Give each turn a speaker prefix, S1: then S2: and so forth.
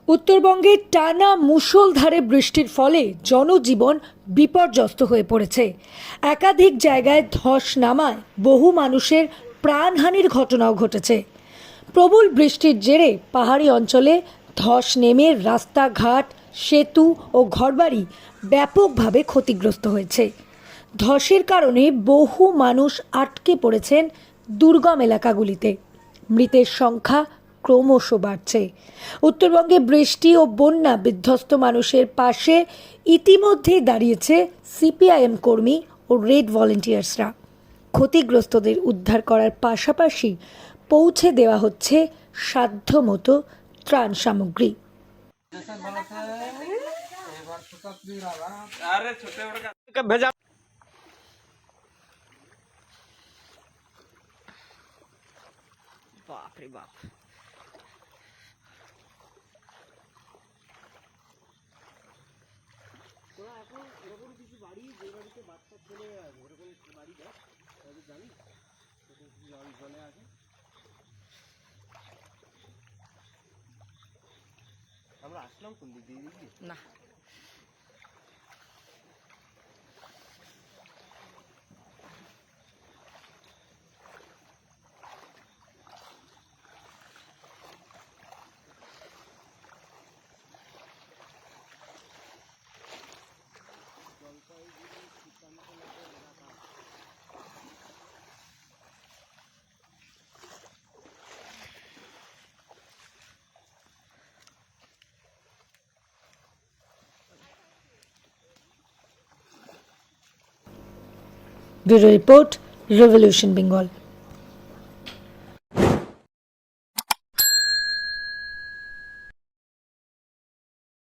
S1: উত্তরবঙ্গে টানা মুষলধারে বৃষ্টির ফলে জনজীবন বিপর্যস্ত হয়ে পড়েছে। একাধিক জায়গায় ধস নামায় বহু মানুষের প্রাণহানির ঘটনাও ঘটেছে। প্রবল বৃষ্টির জেরে পাহাড়ি অঞ্চলে ধস নেমে রাস্তাঘাট, সেতু ও ঘরবাড়ি ব্যাপকভাবে ক্ষতিগ্রস্ত হয়েছে। ধসের কারণে বহু মানুষ আটকে পড়েছেন দুর্গম এলাকাগুলিতে। মৃতের সংখ্যা ক্রমশ বাড়ছে। উত্তরবঙ্গে বৃষ্টি ও বন্যা বিধ্বস্ত মানুষের পাশে ইতিমধ্যেই দাঁড়িয়েছে সিপিআইএম কর্মী ও রেড ভলেন্টিয়ার্সরা। ক্ষতিগ্রস্তদের উদ্ধার করার পাশাপাশি পৌঁছে দেওয়া হচ্ছে সাধ্যমতো ত্রাণ সামগ্রী।
S2: बाप रे बाप। আমরা আসলাম কোন দিক দিয়ে না
S1: ব্যুরো রিপোর্ট, রেভলিউশন বেঙ্গল।